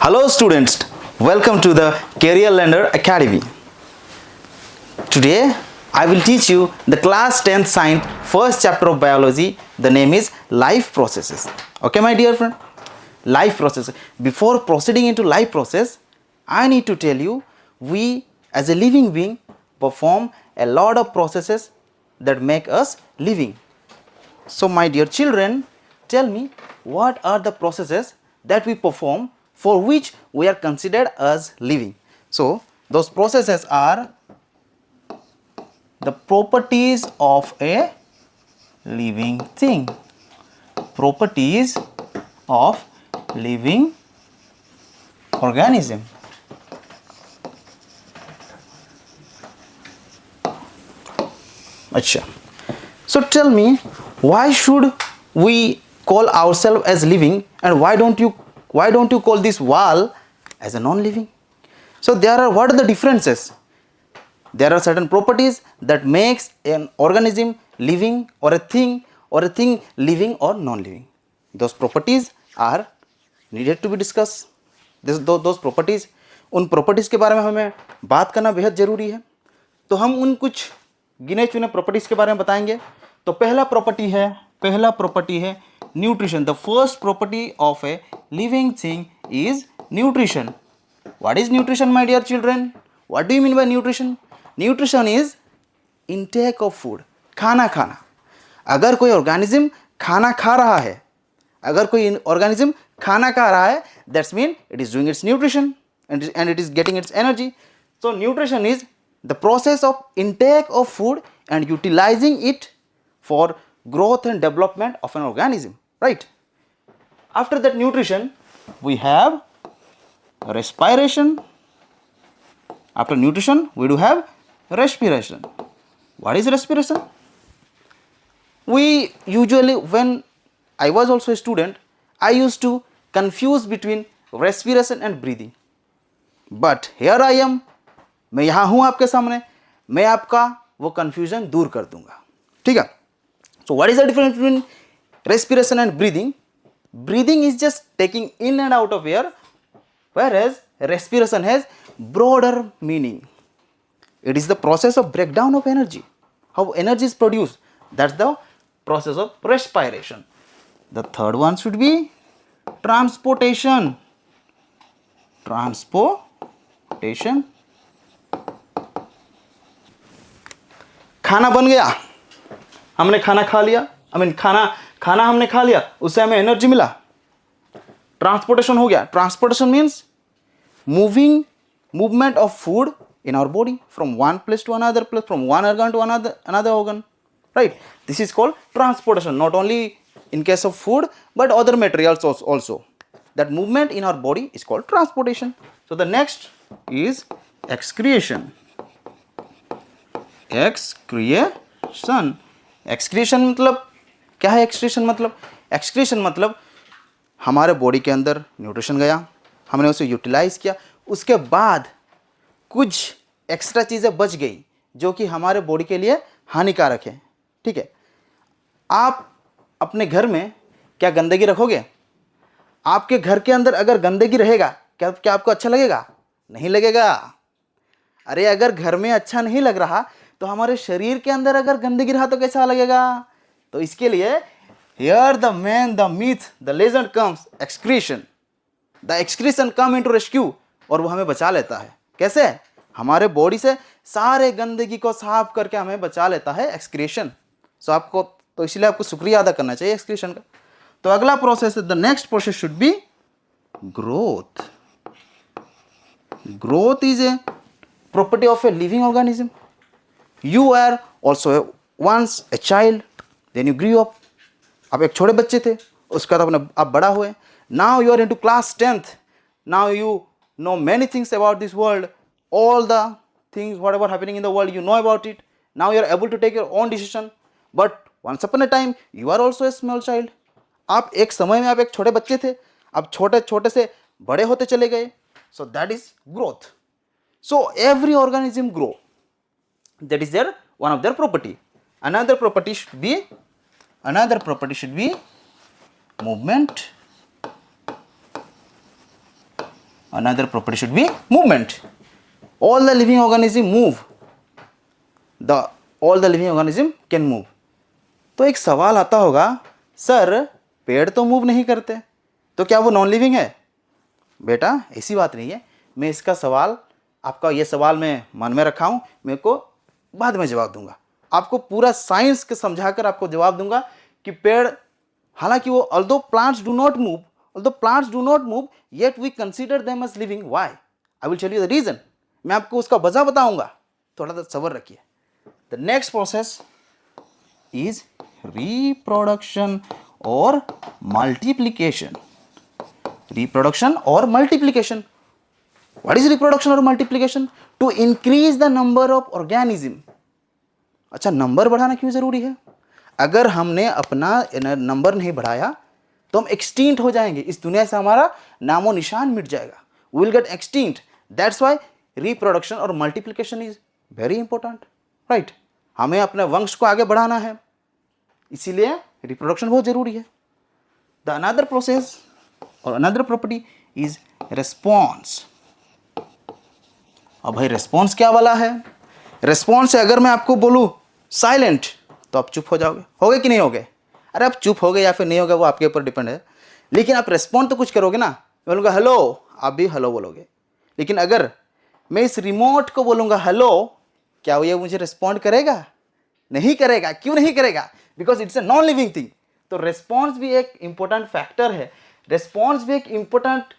Hello students, welcome to the Career Lender Academy. Today I will teach you the class 10th science first chapter of biology. The name is life processes. Okay my dear friend, life process. Before proceeding into life process, I need to tell you we as a living being perform a lot of processes that make us living. So my dear children, tell me what are the processes that we perform for which we are considered as living. So those processes are the properties of a living thing. Properties of living organism. Achha. So tell me, why should we call ourselves as living, and why don't you call this wall as a non-living? So what are the differences? There are certain properties that makes an organism living, or a thing living or non-living. Those properties are needed to be discussed. Those properties, उन properties के बारे में हमें बात करना बेहद जरूरी है. तो हम उन कुछ गिने चुने प्रॉपर्टीज के बारे में बताएंगे. तो पहला प्रॉपर्टी है nutrition. The first property of a living thing is nutrition. What is nutrition my dear children? What do you mean by nutrition? Nutrition is intake of food. खाना खाना. अगर कोई ऑर्गेनिज्म खाना खा रहा है, that's mean it is doing its nutrition and it is getting its energy. So nutrition is the process of intake of food and utilizing it for growth and development of an organism, right? After that nutrition, we have respiration. After nutrition, we do have respiration. What is respiration? We usually, when I was also a student, I used to confuse between respiration and breathing. But here I am, मैं यहाँ हूँ आपके सामने, मैं आपका वो confusion दूर कर दूंगा. ठीक है? So what is the difference between respiration and breathing? Breathing is just taking in and out of air, whereas respiration has broader meaning. It is the process of breakdown of energy. How energy is produced. That's the process of respiration. The third one should be transportation. खाना बन गया, हमने खाना खा लिया, खाना हमने खा लिया, उससे हमें एनर्जी मिला. ट्रांसपोर्टेशन हो गया. Transportation means movement of food in our body from one place to another place, from one organ to another organ, right? This is called transportation. Not only in case of food but other materials also. That movement in our body is called transportation. So the next is excretion. Excretion मतलब क्या है? excretion मतलब हमारे body के अंदर nutrition गया, हमने उसे यूटिलाइज किया, उसके बाद कुछ एक्स्ट्रा चीज़ें बच गई जो कि हमारे बॉडी के लिए हानिकारक है. ठीक है? आप अपने घर में क्या गंदगी रखोगे? आपके घर के अंदर अगर गंदगी रहेगा, क्या आपको अच्छा लगेगा? नहीं लगेगा. अरे अगर घर में अच्छा नहीं लग रहा तो हमारे शरीर के अंदर अगर गंदगी रहा तो कैसा लगेगा? तो इसके लिए here the myth, the legend comes, excretion. The excretion come into rescue, और वो हमें बचा लेता है. कैसे? हमारे बॉडी से सारे गंदगी को साफ करके हमें बचा लेता है excretion. सो आपको तो इसलिए आपको शुक्रिया अदा करना चाहिए excretion का. तो अगला process, the next process should be growth. Growth is a property of a living organism. You are also once a child, then you grew up. आप एक छोटे बच्चे थे, उसके बाद आप बड़ा हुए. Now you are into class 10th. Now you know many things about this world. All the things whatever happening in the world, you know about it. Now you are able to take your own decision. But once upon a time you are also a small child. आप एक समय में आप एक छोटे बच्चे थे, आप छोटे से बड़े होते चले गए. So that is growth. So every organism grow. That is their one of their property. Another property should be movement another property should be movement. All the living organism move. All the living organism can move. तो एक सवाल आता होगा, sir पेड़ तो move नहीं करते, तो क्या वो नॉन लिविंग है? बेटा ऐसी बात नहीं है। मैं इसका सवाल, आपका ये सवाल मैं मन में रखा हूँ, मेरे को बाद में जवाब दूंगा। आपको पूरा साइंस के समझाकर आपको जवाब दूंगा कि पेड़, हालांकि वो although plants do not move, yet we consider them as living. Why? I will tell you the reason. मैं आपको उसका वजह बताऊंगा, थोड़ा सा सब्र रखिए। The next process is reproduction or multiplication. Reproduction or multiplication. What is reproduction or multiplication? To increase the number of organism. अच्छा, नंबर बढ़ाना क्यों जरूरी है? अगर हमने अपना नंबर नहीं बढ़ाया तो हम एक्सटिंक्ट हो जाएंगे, इस दुनिया से हमारा नामो निशान मिट जाएगा। We will get extinct. That's why reproduction और multiplication is very important, right? हमें अपने वंश को आगे बढ़ाना है, इसीलिए रिप्रोडक्शन बहुत जरूरी है। द अनदर प्रोसेस और अनदर प्रॉपर्टी इज रेस्पॉन्स। अब भाई रेस्पॉन्स क्या वाला है? रेस्पॉन्स है, अगर मैं आपको बोलूँ साइलेंट तो आप चुप हो जाओगे, होगे कि नहीं होगे? अरे आप चुप होगे या फिर नहीं होगे वो आपके ऊपर डिपेंड है, लेकिन आप रेस्पॉन्ड तो कुछ करोगे ना। मैं बोलूँगा हेलो, आप भी हेलो बोलोगे। लेकिन अगर मैं इस रिमोट को बोलूँगा हेलो, क्या वो ये मुझे रिस्पॉन्ड करेगा? नहीं करेगा। क्यों नहीं करेगा? Because it's a non living thing. तो रेस्पॉन्स भी एक इंपॉर्टेंट फैक्टर है, रेस्पॉन्स भी एक इंपॉर्टेंट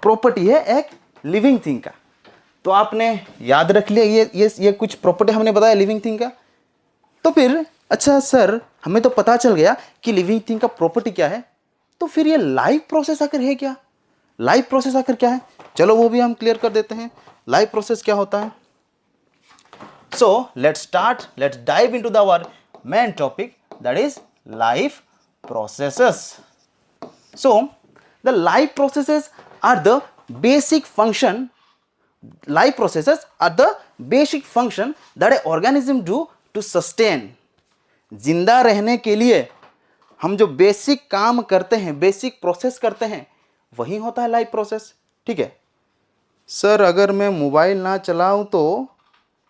प्रॉपर्टी है एक लिविंग थिंग का। तो आपने याद रख लिया ये कुछ प्रॉपर्टी हमने बताया लिविंग थिंग का। तो फिर अच्छा सर, हमें तो पता चल गया कि लिविंग थिंग का प्रॉपर्टी क्या है, तो फिर ये लाइफ प्रोसेस आकर है क्या? लाइफ प्रोसेस आकर क्या है? चलो वो भी हम क्लियर कर देते हैं, लाइफ प्रोसेस क्या होता है। So let's dive into our main topic, that is life processes. So the life processes are the basic function. Life processes are the basic function that an organism do to sustain. जिंदा रहने के लिए हम जो basic काम करते हैं, basic process करते हैं, वही होता है लाइफ प्रोसेस। ठीक है सर, अगर मैं मोबाइल ना चलाऊं तो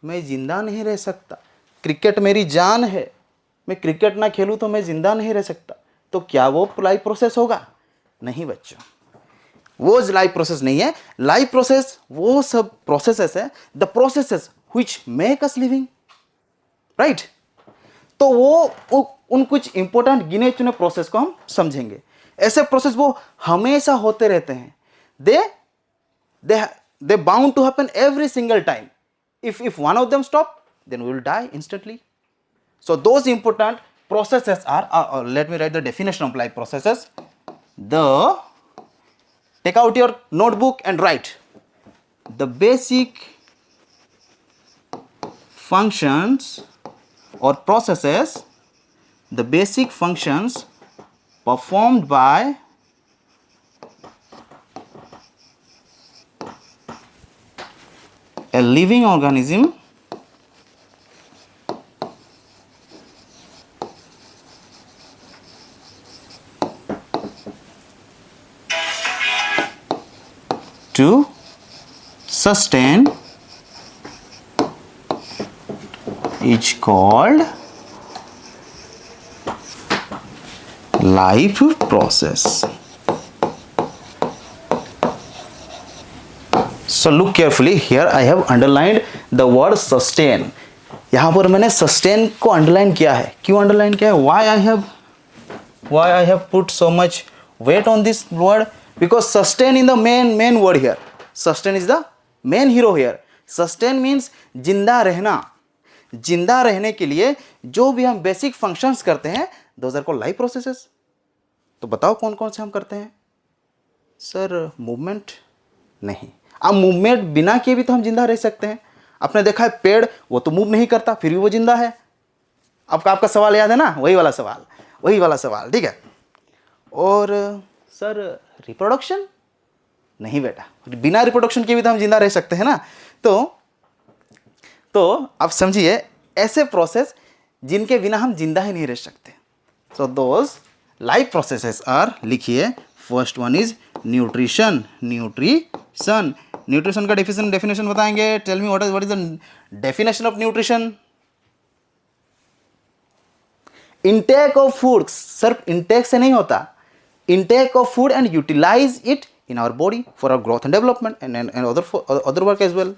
मैं ज़िंदा नहीं रह सकता। क्रिकेट मेरी जान है, मैं क्रिकेट ना खेलूं तो मैं ज़िंदा नहीं रह सकता। तो क्या वो लाइफ प्रोसेस होगा? नहीं बच्चों, वो लाइफ प्रोसेस नहीं है। लाइफ प्रोसेस वो सब प्रोसेसेस है, the processes which make us living, right. तो वो उन कुछ इंपॉर्टेंट गिने चुने प्रोसेस को हम समझेंगे। ऐसे प्रोसेस वो हमेशा होते रहते हैं, they bound to happen every single time. If one of them stop, then we will die instantly. So those important processes are let me write the definition of life processes. Take out your notebook and write the basic functions or processes, the basic functions performed by a living organism to sustain is called life process. So look carefully, here I have underlined the word sustain. यहाँ पर मैंने sustain को underline किया है। क्यों underline किया है? Why I have put so much weight on this word? Because sustain in the main word here. Sustain is the main hero here. Sustain means जिंदा रहना। जिंदा रहने के लिए जो भी हम बेसिक फंक्शंस करते हैं, those are called life processes. तो बताओ कौन कौन से हम करते हैं? सर मूवमेंट नहीं। अब मूवमेंट बिना किए भी तो हम जिंदा रह सकते हैं। आपने देखा है पेड़, वो तो मूव नहीं करता, फिर भी वो जिंदा है। आपका सवाल याद है ना? वही वाला सवाल, ठीक है। और सर रिप्रोडक्शन नहीं बेटा, बिना रिप्रोडक्शन के भी तो हम जिंदा रह सकते हैं ना। तो आप समझिए, ऐसे प्रोसेस जिनके बिना हम जिंदा ही नहीं रह सकते। So those life processes are, लिखिए, first one is nutrition, nutrition, nutrition का डेफिनेशन बताएंगे. Tell me what is the definition of nutrition. Intake of food, सिर्फ इंटेक से नहीं होता. Intake of food and utilize it in our body for our growth and development and other work as well.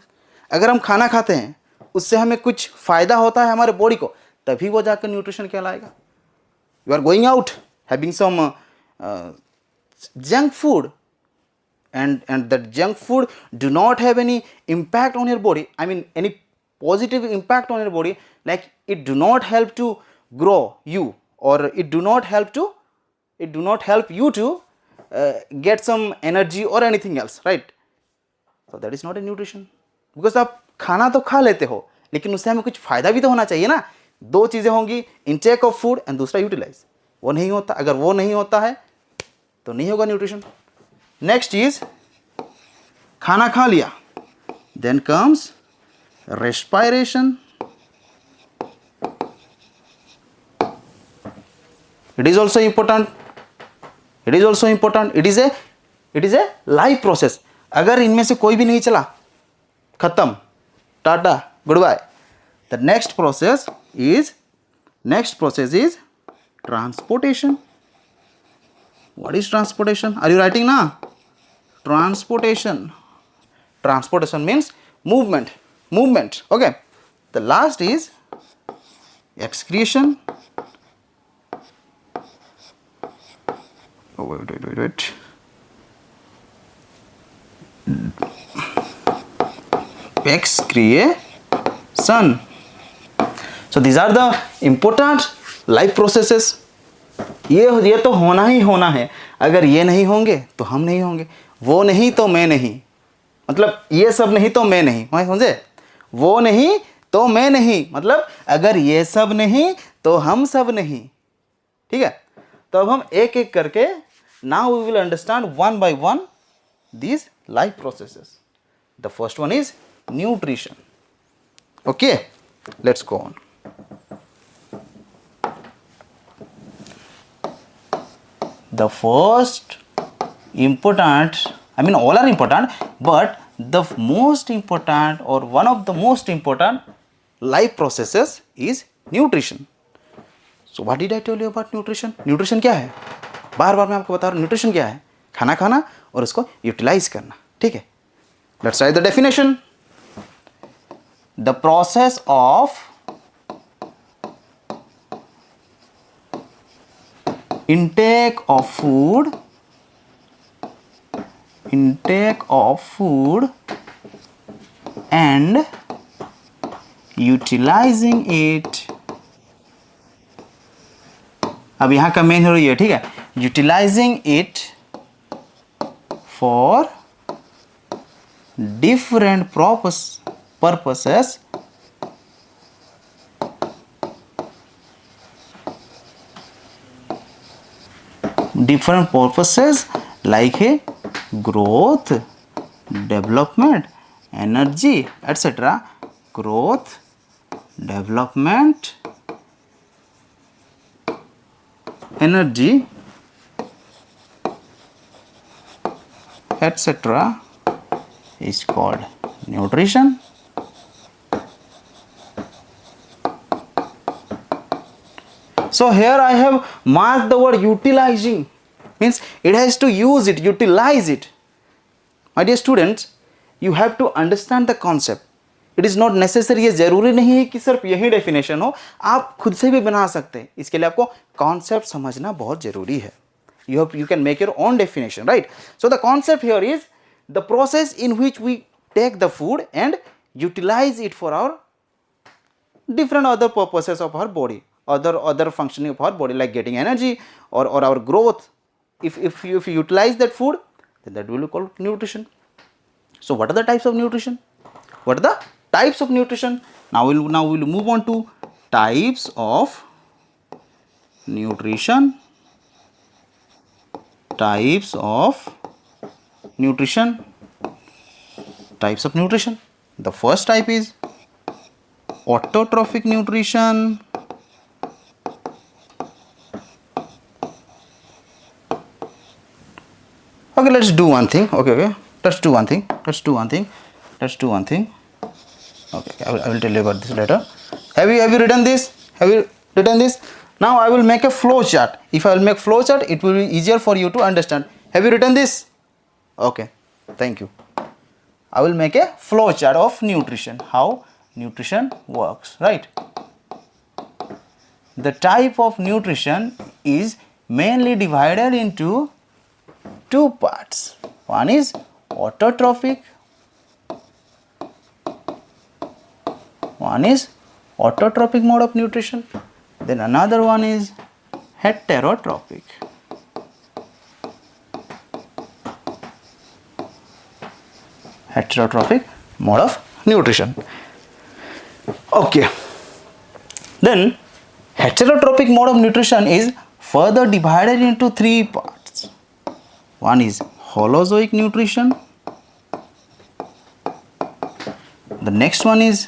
अगर हम खाना खाते हैं उससे हमें कुछ फायदा होता है हमारे बॉडी को, तभी वो जाकर न्यूट्रिशन कहलाएगा. You are going out having some junk food and that junk food do not have any impact on your body, I mean any positive impact on your body, like it do not help to grow you, or it do not help you to get some energy or anything else, right? So that is not a nutrition, because आप खाना तो खा लेते हो लेकिन उससे हमें कुछ फायदा भी तो होना चाहिए ना. दो चीज़ें होंगी, इंटेक ऑफ फूड एंड दूसरा यूटिलाइज. वो नहीं होता. अगर वो नहीं होता है तो नहीं होगा न्यूट्रिशन. नेक्स्ट इज खाना खा लिया, then comes respiration. It is also important. It is a life process. अगर इनमें से कोई भी नहीं चला, खत्म, tata, good bye. The next process is transportation. What is transportation? Are you writing now? Transportation means movement. Okay. The last is excretion. Oh, wait. Excretion. So these are the important life processes. ये तो होना ही होना है. अगर ये नहीं होंगे तो हम नहीं होंगे. वो नहीं तो मैं नहीं, मतलब ये सब नहीं तो मैं नहीं, समझे? वो नहीं तो मैं नहीं, मतलब अगर ये सब नहीं तो हम सब नहीं. ठीक है. तो अब हम एक एक करके now we will understand one by one these life processes. The first one is nutrition. Okay, let's go on. The first important, I mean all are important, but the most important or one of the most important life processes is nutrition. So what did I tell you about nutrition? Nutrition क्या है? बार बार मैं आपको बता रहा हूँ nutrition क्या है. खाना खाना और उसको utilize करना. ठीक है. Let's write the definition. The process of intake of food and utilizing it. अब यहाँ का मेन हीरो ये, ठीक है. utilizing it for different purposes like a growth, development, energy, etc. Growth, development, energy, etc. is called nutrition. So here I have marked the word utilizing, means it has to use it, utilize it. My dear students, you have to understand the concept. It is not necessary, ये ज़रूरी नहीं है कि सिर्फ यही definition हो, आप खुद से भी बना सकते हैं. इसके लिए आपको कॉन्सेप्ट समझना बहुत ज़रूरी है. You can make your own definition, right? So the concept here is the process in which we take the food and utilize it for our different other purposes of our body, other functioning of our body, like getting energy or our growth. If you utilize that food, then that will be called nutrition. So what are the types of nutrition? Now we'll move on to types of nutrition. Types of nutrition. The first type is autotrophic nutrition. Okay, let's do one thing. Okay. Let's do one thing. Okay. I will tell you about this later. Have you written this? Now I will make a flow chart. If I will make flow chart, it will be easier for you to understand. Have you written this? Okay. Thank you. I will make a flow chart of nutrition. How nutrition works, right? The type of nutrition is mainly divided into two parts. One is autotrophic, mode of nutrition. Then another one is heterotrophic. Mode of nutrition. Okay. Then heterotrophic mode of nutrition is further divided into three parts. One is holozoic nutrition. The next one is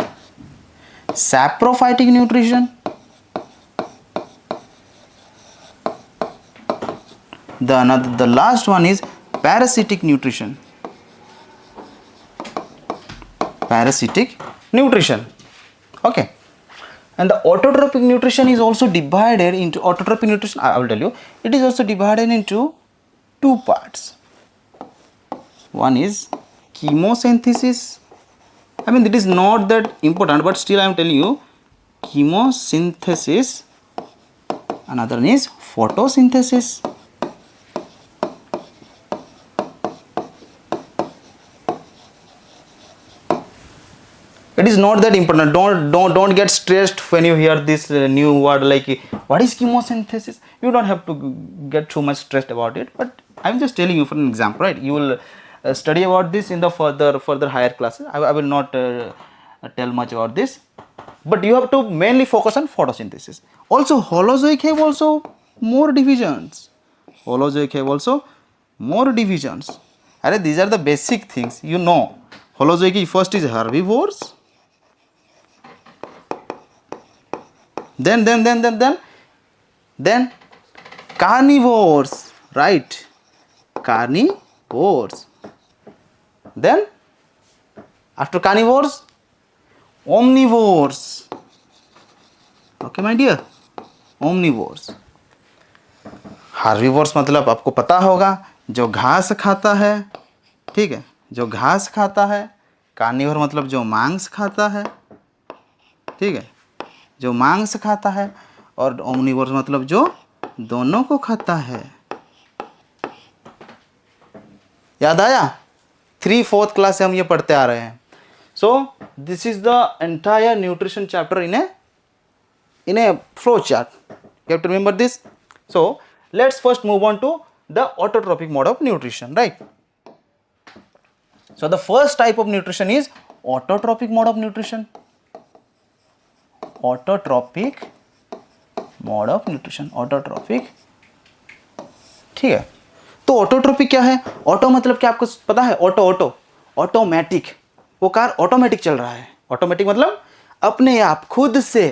saprophytic nutrition. The last one is parasitic nutrition. Okay. And the autotrophic nutrition is also divided into I will tell you, it is also divided into two parts. One is chemosynthesis. I mean, it is not that important, but still I am telling you, chemosynthesis. Another one is photosynthesis. It is not that important. Don't get stressed when you hear this new word like what is chemosynthesis. You don't have to get too much stressed about it. But I am just telling you for an example, right? You will study about this in the further higher classes. I will not tell much about this. But you have to mainly focus on photosynthesis. Also, holozoic have also more divisions. These are the basic things. You know, holozoic first is herbivores. Then carnivores, right? Then after carnivores, omnivores. Okay my dear, omnivores. herbivores मतलब आपको पता होगा जो घास खाता है, ठीक है, जो घास खाता है. कार्निवोर मतलब जो मांस खाता है, ठीक है, जो मांस खाता है. और ओमनिवोर मतलब जो दोनों को खाता है. याद आया? 3-4th क्लास से हम ये पढ़ते आ रहे हैं. So this is the entire nutrition chapter in a flow chart. You have to remember this. So let's first move on to the autotrophic mode of nutrition, right? So the first type of nutrition is autotrophic mode of nutrition. Autotrophic mode of nutrition. Autotrophic. ठीक है. तो autotrophic क्या है? Auto मतलब क्या आपको पता है? ऑटोमेटिक. वो कार ऑटोमेटिक चल रहा है. ऑटोमेटिक मतलब अपने आप खुद से.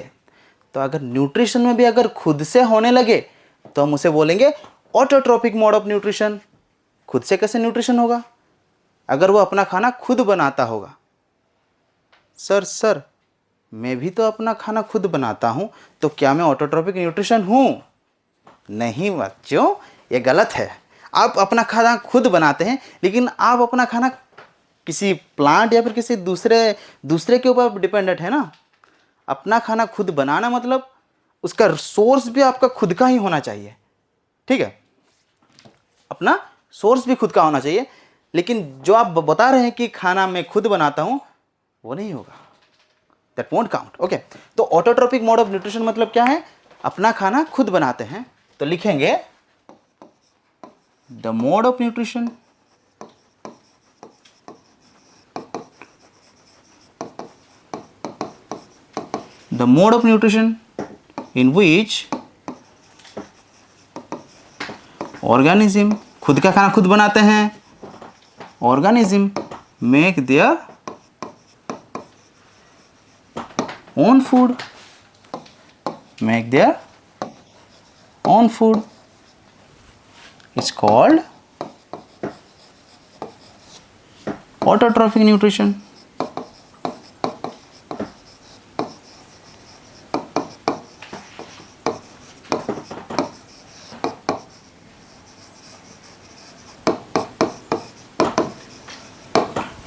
तो अगर न्यूट्रिशन में भी अगर खुद से होने लगे तो हम उसे बोलेंगे ऑटोट्रोपिक मोड ऑफ न्यूट्रिशन. खुद से कैसे न्यूट्रिशन होगा? अगर वो अपना खाना खुद बनाता होगा. सर मैं भी तो अपना खाना खुद बनाता हूं, तो क्या मैं ऑटोट्रोपिक न्यूट्रिशन हूं? नहीं बच्चों, ये गलत है. आप अपना खाना खुद बनाते हैं, लेकिन आप अपना खाना किसी प्लांट या फिर किसी दूसरे के ऊपर डिपेंडेंट है ना. अपना खाना खुद बनाना मतलब उसका सोर्स भी आपका खुद का ही होना चाहिए. ठीक है, अपना सोर्स भी खुद का होना चाहिए. लेकिन जो आप बता रहे हैं कि खाना मैं खुद बनाता हूं, वो नहीं होगा. That won't count. ओके, तो ऑटोट्रोपिक मोड ऑफ न्यूट्रिशन मतलब क्या है? अपना खाना खुद बनाते हैं. तो लिखेंगे the mode of nutrition. The mode of nutrition in which organism खुद का खाना खुद बनाते हैं. Organism make their own food. Make their own food. It's called autotrophic nutrition.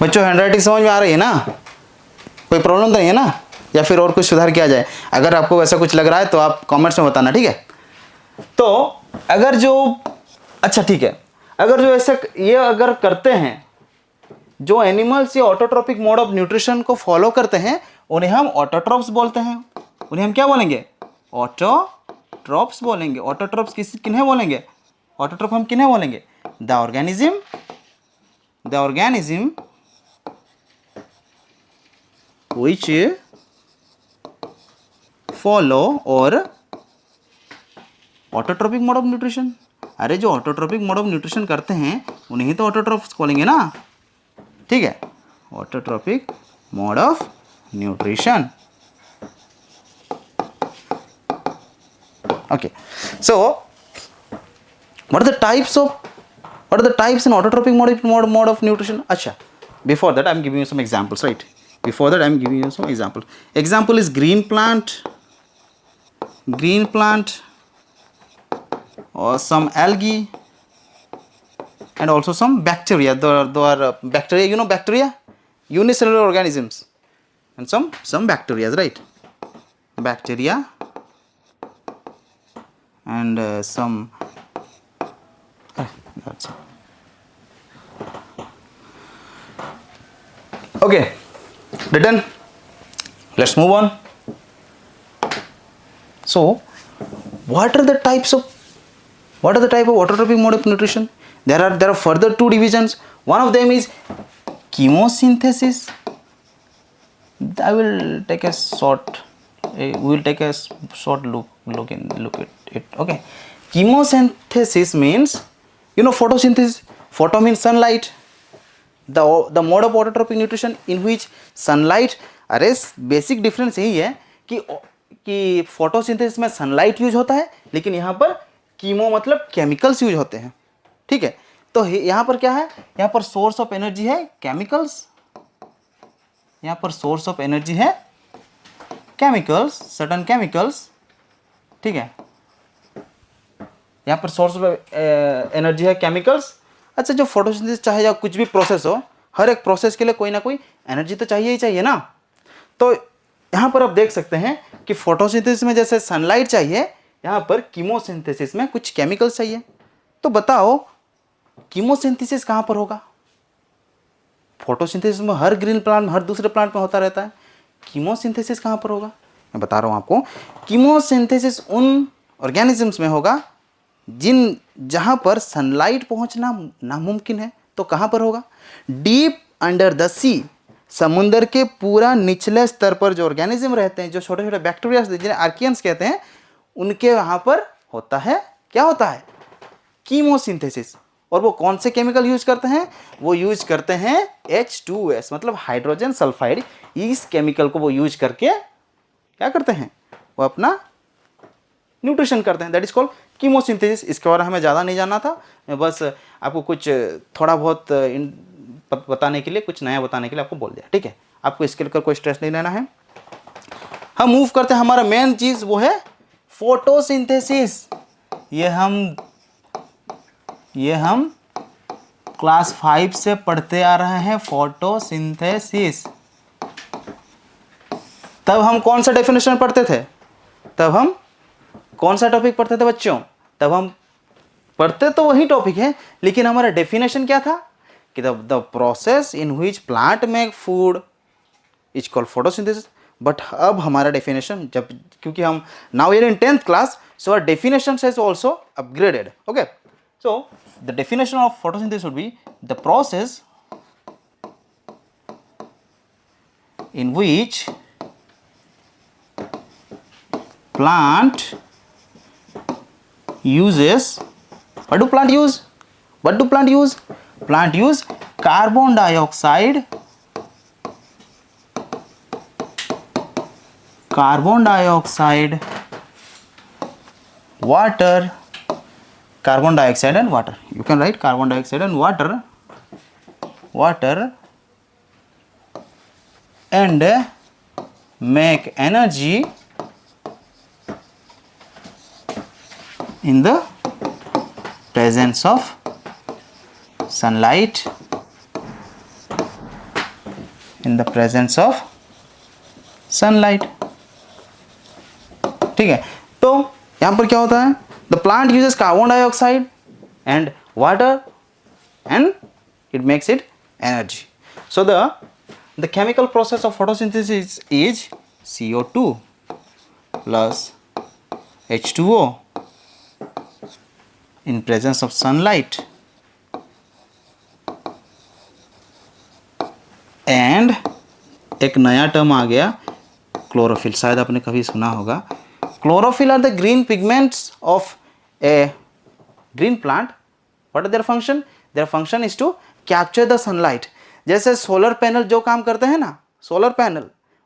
बच्चों हैंडराइटिंग समझ में आ रही है ना? कोई प्रॉब्लम तो नहीं है ना? या फिर और कुछ सुधार किया जाए? अगर आपको वैसा कुछ लग रहा है तो आप कमेंट्स में बताना, ठीक है? तो अगर जो अच्छा ठीक है, अगर जो ऐसा ये अगर करते हैं, जो एनिमल्स ये ऑटोट्रोपिक मोड ऑफ न्यूट्रिशन को फॉलो करते हैं, उन्हें हम ऑटोट्रोप्स बोलते हैं। उन्हें हम क्या बोलेंगे? ऑटोट्रोप्स बोलेंगे। ऑटोट्रोप्स किन्हें बोलेंगे? ऑटोट्रोप हम किन्हें बोलेंगे? द ऑर्गेनिज्म which follow और ऑटोट्रोपिक मोड ऑफ न्यूट्रिशन। अरे जो ऑटोट्रोपिक मोड ऑफ न्यूट्रिशन करते हैं उन्हें ही तो ऑटोट्रोप्स बोलेंगे ना, ठीक है? Autotrophic mode of nutrition. Okay, so what are the types in autotrophic mode of nutrition? अच्छा, before that I'm giving you some examples, right? Before that I'm giving you some example. Example is green plant or some algae and also some bacteria. There are bacteria, you know bacteria, unicellular organisms, and some bacteria, right? Bacteria and some that's it. Okay, written. Let's move on. So what are the type of autotrophic mode of nutrition? There are further two divisions. One of them is chemosynthesis. I will take a short we will take a short look at it. Okay, chemosynthesis means, you know, photosynthesis. Photo means sunlight. The mode of autotrophic nutrition in which sunlight, अरे basic difference यही है कि photosynthesis में sunlight use होता है, लेकिन यहाँ पर कीमो मतलब केमिकल्स यूज होते हैं, ठीक है? तो यहाँ पर क्या है? यहाँ पर सोर्स ऑफ एनर्जी है केमिकल्स, यहाँ पर सोर्स ऑफ एनर्जी है केमिकल्स, सर्टेन केमिकल्स, ठीक है? यहाँ पर सोर्स ऑफ एनर्जी है केमिकल्स। अच्छा, जो फोटोसिंथेसिस चाहे या कुछ भी प्रोसेस हो, हर एक प्रोसेस के लिए कोई ना कोई एनर्जी तो चाहिए ही चाहिए ना। तो यहाँ पर आप देख सकते हैं कि फोटोसिंथेसिस में जैसे सनलाइट चाहिए, यहाँ पर कीमोसिंथेसिस में कुछ केमिकल्स चाहिए। तो बताओ कीमोसिंथेसिस कहाँ पर होगा? फोटोसिंथेसिस में हर ग्रीन प्लांट में, हर दूसरे प्लांट में होता रहता है। कीमोसिंथेसिस कहाँ पर होगा? मैं बता रहा हूँ आपको। कीमोसिंथेसिस उन ऑर्गेनिजम्स में होगा जहाँ पर सनलाइट पहुँचना नामुमकिन है। तो कहाँ पर होगा? डीप अंडर द सी, समुद्र के पूरा निचले स्तर पर जो ऑर्गेनिज्म रहते हैं, जो छोटे छोटे बैक्टीरिया जिन्हें आर्कियंस कहते हैं, उनके वहाँ पर होता है, क्या होता है? कीमोसिंथेसिस। और वो कौन से केमिकल यूज करते हैं? वो यूज करते हैं H2S, मतलब हाइड्रोजन सल्फाइड। इस केमिकल को वो यूज करके क्या करते हैं? वो अपना न्यूट्रिशन करते हैं। That is called chemosynthesis. इसके बारे में हमें ज़्यादा नहीं जानना था, मैं बस आपको कुछ थोड़ा बहुत बताने के लिए, कुछ नया बताने के लिए आपको बोल दिया, ठीक है? आपको इसके लेकर कोई स्ट्रेस नहीं लेना है। हम मूव करते हैं, हमारा मेन चीज़ वो है फोटोसिंथेसिस। ये हम क्लास 5 से पढ़ते आ रहे हैं, फोटोसिंथेसिस। तब हम कौन सा डेफिनेशन पढ़ते थे? तब हम कौन सा टॉपिक पढ़ते थे बच्चों? तब हम पढ़ते तो वही टॉपिक है, लेकिन हमारा डेफिनेशन क्या था? कि the process in which plant make food is called photosynthesis. But अब हमारा डेफिनेशन, जब क्योंकि हम now we are in 10th class, so our definition has also upgraded. Okay, so the definition of photosynthesis would be the process in which plant uses, what do plant use? Plant use carbon dioxide, water, carbon dioxide and water. You can write carbon dioxide and water and make energy in the presence of sunlight, in the presence of sunlight. ठीक है, तो यहाँ पर क्या होता है, the plant uses carbon dioxide and water and it makes it energy. So the chemical process of photosynthesis is CO2 plus H2O in presence of sunlight and एक नया टर्म आ गया क्लोरोफिल, शायद आपने कभी सुना होगा. Chlorophyll are the green pigments of a green plant. What are their function? Their function is to capture the sunlight. जैसे solar panel जो काम करते हैं ना, solar panel,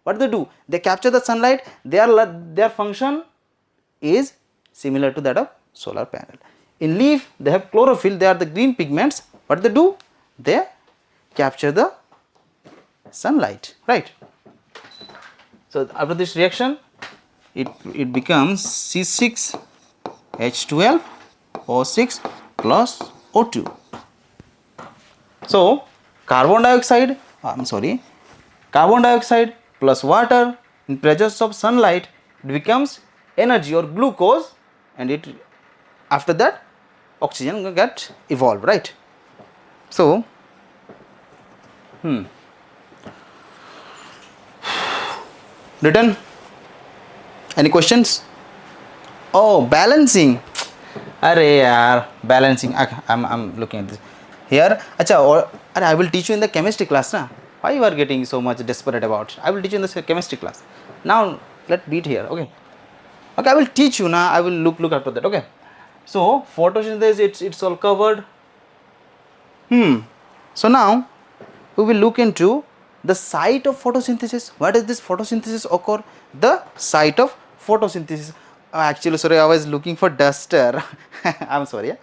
what they do, they capture the sunlight. Their function is similar to that of solar panel. In leaf they have chlorophyll, they are the green pigments. What they do? They capture the sunlight, right? So after this reaction it becomes C6H12O6 plus O2. So carbon dioxide plus water in presence of sunlight, it becomes energy or glucose, and it after that oxygen get evolved, right? So written, any questions? Oh, balancing. अरे यार, balancing. I'm looking at this here. अच्छा, और अरे I will teach you in the chemistry class ना. Why you are getting so much desperate about? I will teach you in the chemistry class. Now let's beat here. Okay, I will teach you now. I will look after that. Okay, so photosynthesis, it's all covered. So now we will look into the site of photosynthesis. Where does this photosynthesis occur? The site of photosynthesis. Actually, sorry, I was looking for duster. I'm sorry.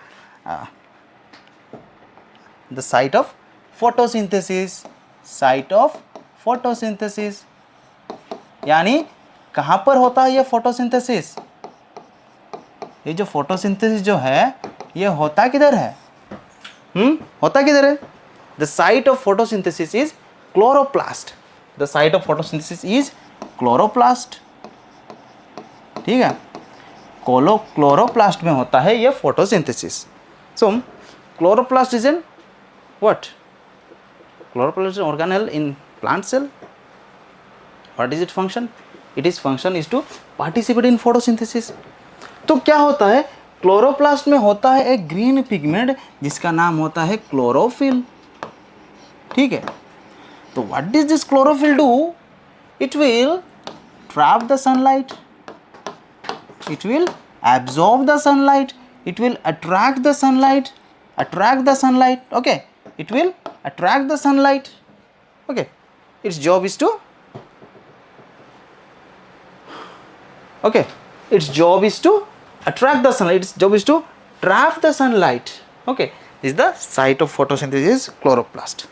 The site of photosynthesis. Site of photosynthesis. यानी कहाँ पर होता है ये photosynthesis? ये जो photosynthesis जो है ये होता किधर है? होता किधर है? The site of photosynthesis is chloroplast. The site of photosynthesis is chloroplast. ठीक है, क्लोरोप्लास्ट में होता है ये photosynthesis. So chloroplast is in what? Chloroplast is an organelle in plant cell. What is its function? Its function is to participate in photosynthesis. तो क्या होता है, क्लोरोप्लास्ट में होता है एक ग्रीन पिगमेंट जिसका नाम होता है क्लोरोफिल. ठीक है, तो what does this chlorophyll do? It will trap the sunlight, it will absorb the sunlight, it will attract the sunlight. Okay, it will attract the sunlight. Okay, its job is to attract the sunlight, its job is to trap the sunlight. Okay, this is the site of photosynthesis, chloroplast.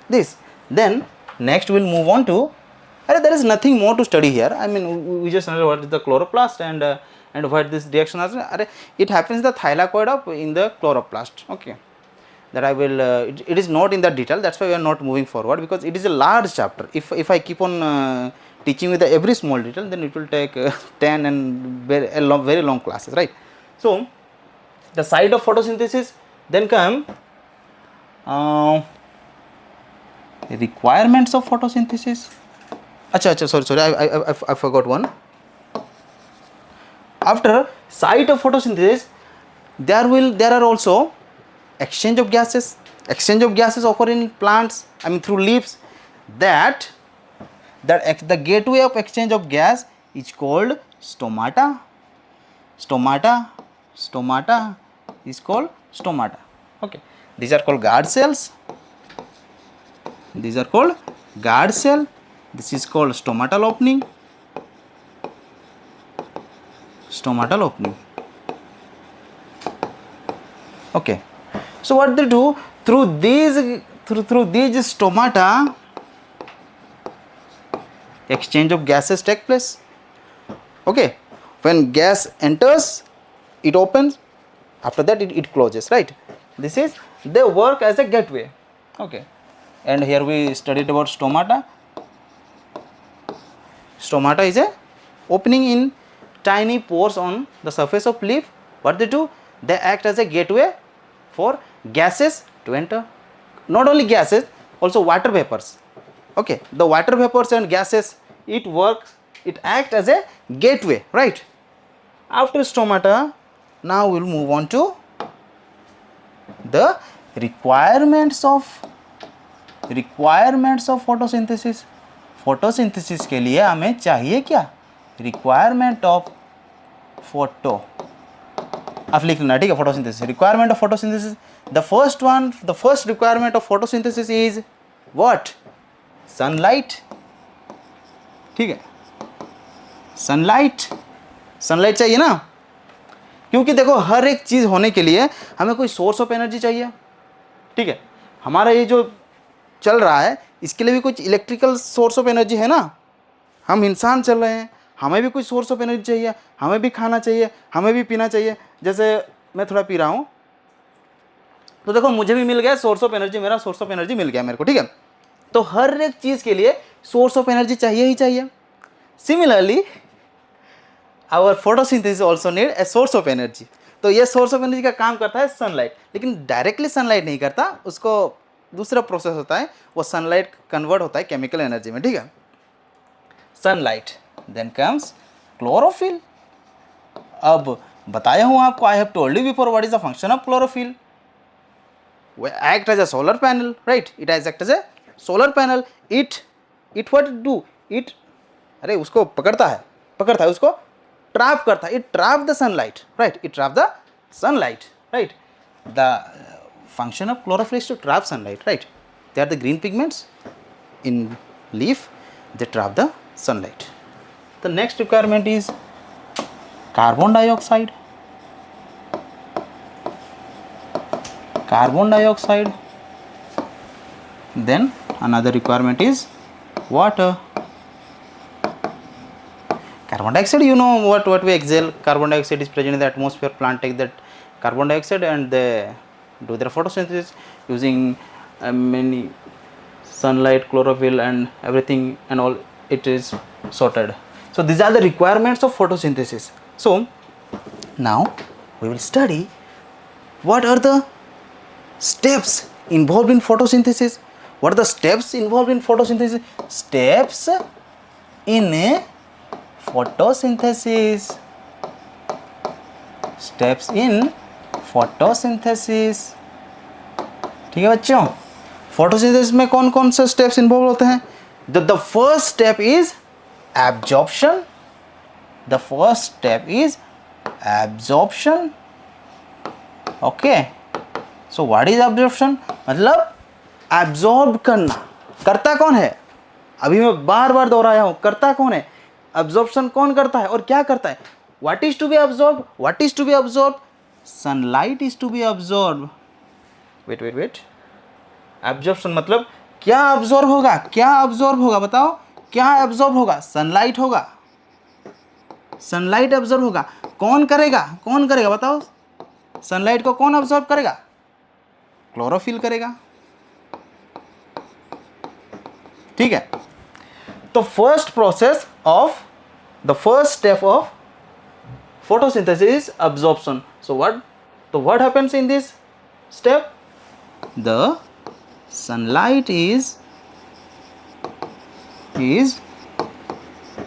This, then next we will move on to, there is nothing more to study here. I mean, we just know what is the chloroplast and what this reaction is. It happens the thylakoid of in the chloroplast. Okay, that I will it is not in that detail, that's why we are not moving forward, because it is a large chapter. If I keep on teaching with every small detail, then it will take 10 and very long classes, right? So the site of photosynthesis, then come requirements of photosynthesis. Sorry, I forgot one. After site of photosynthesis, there are also exchange of gases. Exchange of gases occur in plants, I mean through leaves. That the gateway of exchange of gas is called stomata. Stomata is called stomata. Okay, these are called guard cells. This is called stomatal opening. Okay, so what they do through these stomata, exchange of gases take place. Okay, when gas enters, it opens, after that it closes, right? This is, they work as a gateway. Okay, and here we studied about stomata. Stomata is a opening in tiny pores on the surface of leaf. What they do, they act as a gateway for gases to enter. Not only gases, also water vapors. Okay, the water vapors and gases, it works, it acts as a gateway, right? After stomata, now we will move on to the requirements of photosynthesis. photosynthesis के लिए हमें चाहिए क्या? requirement of photo, आप लिख लेना, ठीक है? photosynthesis, requirement of photosynthesis, the first requirement of photosynthesis is what? sunlight. ठीक है, सनलाइट चाहिए ना, क्योंकि देखो हर एक चीज़ होने के लिए हमें कोई सोर्स ऑफ एनर्जी चाहिए, ठीक है? हमारा ये जो चल रहा है, इसके लिए भी कुछ इलेक्ट्रिकल सोर्स ऑफ एनर्जी है ना। हम इंसान चल रहे हैं, हमें भी कोई सोर्स ऑफ एनर्जी चाहिए, हमें भी खाना चाहिए, हमें भी पीना चाहिए। जैसे मैं थोड़ा पी रहा हूँ, तो देखो मुझे भी मिल गया सोर्स ऑफ एनर्जी, मेरा सोर्स ऑफ एनर्जी मिल गया मेरे को, ठीक है? तो हर एक चीज़ के लिए सोर्स ऑफ एनर्जी चाहिए ही चाहिए। Similarly our photosynthesis also need a source of energy. तो ये सोर्स ऑफ एनर्जी का काम करता है सनलाइट, लेकिन डायरेक्टली सनलाइट नहीं करता, उसको दूसरा प्रोसेस होता है, वो सनलाइट कन्वर्ट होता है केमिकल एनर्जी में, ठीक है? Sunlight, then comes chlorophyll. अब बताया हूँ आपको, I have told you before what is the function of chlorophyll. They act as a solar panel, right? It has act as a solar panel. It what do it, अरे उसको पकड़ता है उसको trap करता है, it trap the sunlight, right? It trap the sunlight, right? The function of chlorophyll is to trap sunlight, right? They are the green pigments in leaf, they trap the sunlight. The next requirement is carbon dioxide. Then another requirement is water. Carbon dioxide, you know what we exhale. Carbon dioxide is present in the atmosphere. Plant take that carbon dioxide and they do their photosynthesis using many sunlight, chlorophyll and everything and all, it is sorted. So these are the requirements of photosynthesis. So now we will study what are the steps involved in photosynthesis. What are the steps involved in photosynthesis? Steps in photosynthesis. Steps in photosynthesis, ठीक है बच्चों? Photosynthesis में कौन कौन से steps involve होते हैं? The first step is absorption. Okay, so what is absorption? मतलब एब्जॉर्ब करना। करता कौन है? अभी मैं बार बार दोहराया हूं, करता कौन है? एब्जॉर्प्शन कौन करता है और क्या करता है? What is to be absorb? sunlight is to be absorbed. wait, absorption मतलब क्या absorb होगा? बताओ क्या absorb होगा? sunlight होगा, sunlight absorb होगा। कौन करेगा बताओ? sunlight को कौन absorb करेगा? क्लोरोफिल करेगा, ठीक है? तो first step of photosynthesis is absorption. So what happens in this step? The sunlight is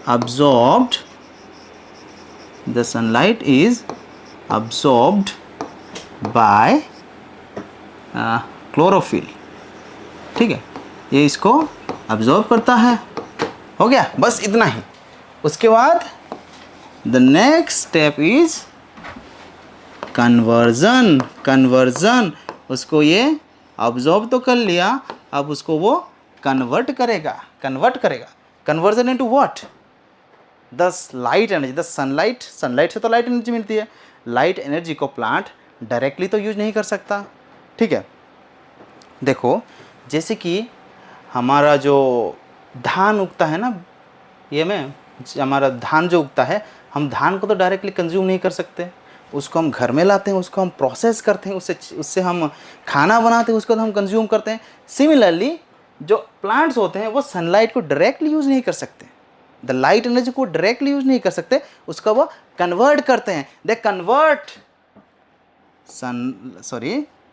absorbed. The sunlight is absorbed by chlorophyll, ठीक है? ये इसको absorb करता है। हो गया, बस इतना ही। उसके बाद the next step is conversion. उसको ये absorb तो कर लिया, अब उसको वो convert करेगा। conversion into what? the light energy, the sunlight से तो लाइट एनर्जी मिलती है। लाइट एनर्जी को प्लांट डायरेक्टली तो यूज नहीं कर सकता, ठीक है? देखो जैसे कि हमारा जो धान उगता है ना, ये में हमारा धान जो उगता है, हम धान को तो डायरेक्टली कंज्यूम नहीं कर सकते, उसको हम घर में लाते हैं, उसको हम प्रोसेस करते हैं, उससे हम खाना बनाते हैं, उसको तो हम कंज्यूम करते हैं। सिमिलरली जो प्लांट्स होते हैं वो सनलाइट को डायरेक्टली यूज़ नहीं कर सकते, द लाइट एनर्जी को डायरेक्टली यूज़ नहीं कर सकते, उसका वो कन्वर्ट करते हैं। दे कन्वर्ट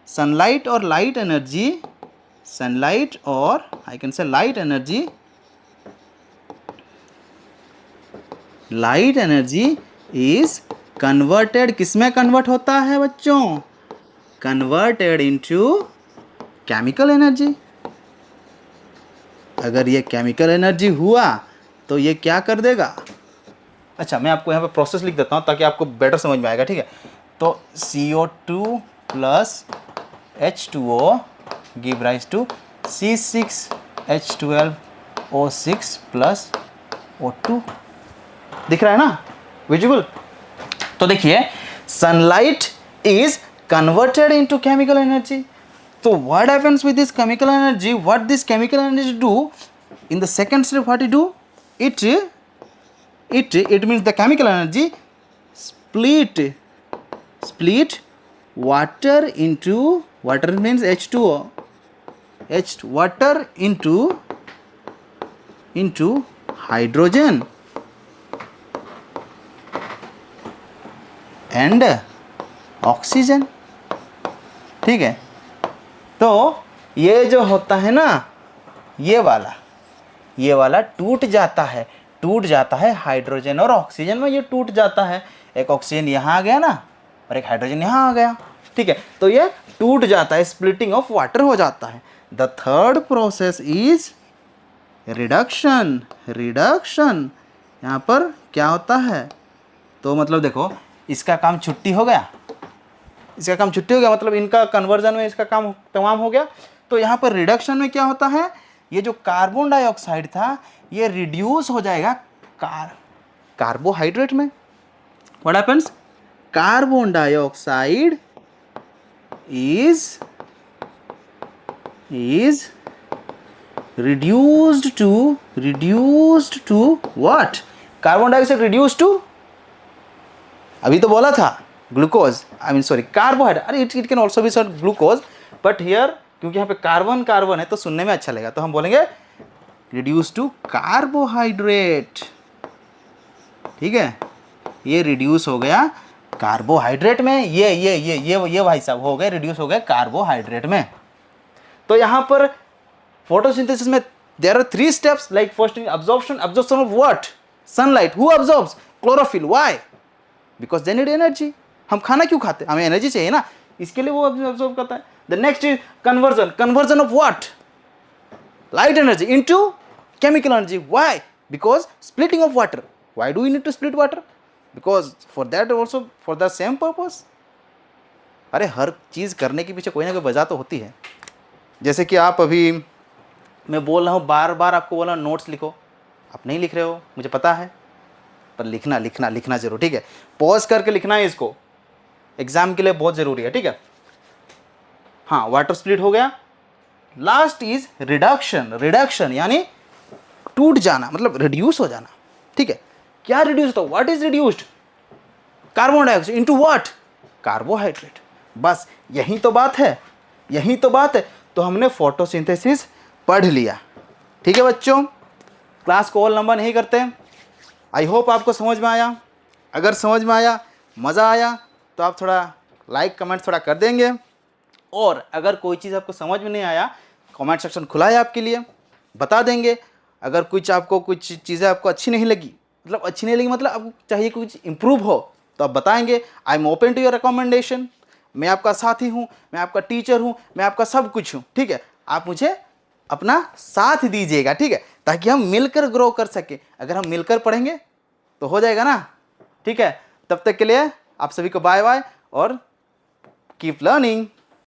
सनलाइट और लाइट एनर्जी, सनलाइट और I can say light energy, light energy is converted, किसमें कन्वर्ट होता है बच्चों? Converted into chemical energy. अगर ये केमिकल एनर्जी हुआ तो ये क्या कर देगा? अच्छा, मैं आपको यहाँ पे प्रोसेस लिख देता हूँ ताकि आपको बेटर समझ में आएगा, ठीक है? तो CO2 plus H2O give rise to C6H12O6 plus O2। दिख रहा है ना, विजुअल? तो देखिए, sunlight is converted into chemical energy. तो what happens with this chemical energy? What this chemical energy do in the second step? What it do? It means the chemical energy split water into, water means H2O, water into hydrogen and oxygen, ठीक है? तो ये जो होता है ना, ये वाला टूट जाता है हाइड्रोजन और ऑक्सीजन में, ये टूट जाता है। एक ऑक्सीजन यहाँ आ गया ना और एक हाइड्रोजन यहाँ आ गया, ठीक है? तो ये टूट जाता है, स्प्लिटिंग ऑफ वाटर हो जाता है। The third process is reduction. यहाँ पर क्या होता है? तो मतलब देखो, इसका काम छुट्टी हो गया, मतलब इनका कन्वर्जन में इसका काम तमाम हो गया। तो यहाँ पर रिडक्शन में क्या होता है? ये जो कार्बन डाइऑक्साइड था ये रिड्यूस हो जाएगा कार्बोहाइड्रेट में। What happens? Carbon dioxide is reduced to what? Carbon dioxide reduce to, अभी तो बोला था ग्लूकोज, कार्बोहाइड्रेट। अरे it can also be salt glucose, but here क्योंकि यहाँ पे कार्बन है तो सुनने में अच्छा लगेगा, तो हम बोलेंगे रिड्यूस टू कार्बोहाइड्रेट, ठीक है? ये रिड्यूस हो गया कार्बोहाइड्रेट में, ये भाई साहब हो गए, रिड्यूस हो गए कार्बोहाइड्रेट में। तो यहाँ पर फोटोसिंथेसिस में there are 3 steps, like first absorption of what? Sunlight. Who absorbs? Chlorophyll. Why? Because they need energy. हम खाना क्यों खाते हैं? हमें एनर्जी चाहिए ना, इसके लिए वो अब्जॉर्ब करता है। The next is conversion of what? Light energy into chemical energy. Why? Because splitting of water. Why do we need to split water? Because for that also, for the same purpose. अरे हर चीज़ करने के पीछे कोई ना कोई वजह तो होती है। जैसे कि आप अभी, मैं बोल रहा हूँ बार बार आपको बोला नोट्स लिखो, आप नहीं लिख रहे हो, मुझे पता है, पर लिखना जरूर, ठीक है? पॉज करके लिखना है इसको, एग्जाम के लिए बहुत ज़रूरी है, ठीक है? हाँ, वाटर स्प्लिट हो गया। लास्ट इज रिडक्शन यानी टूट जाना, मतलब रिड्यूस हो जाना, ठीक है? क्या रिड्यूस होता है? What is reduced? Carbon dioxide into what? Carbohydrate. बस यही तो बात है। तो हमने फोटोसिंथेसिस पढ़ लिया, ठीक है बच्चों? क्लास को ऑल नंबर नहीं करते। आई होप आपको समझ में आया। अगर समझ में आया, मज़ा आया, तो आप थोड़ा लाइक कमेंट थोड़ा कर देंगे। और अगर कोई चीज़ आपको समझ में नहीं आया, कमेंट सेक्शन खुला है आपके लिए, बता देंगे। अगर कुछ चीज़ें आपको अच्छी नहीं लगी, मतलब आपको चाहिए कुछ इम्प्रूव हो, तो आप बताएंगे। I am open to your recommendation. मैं आपका साथी हूँ, मैं आपका टीचर हूँ, मैं आपका सब कुछ हूँ, ठीक है? आप मुझे अपना साथ दीजिएगा, ठीक है? ताकि हम मिलकर ग्रो कर सके। अगर हम मिलकर पढ़ेंगे तो हो जाएगा ना, ठीक है? तब तक के लिए आप सभी को बाय बाय और कीप लर्निंग।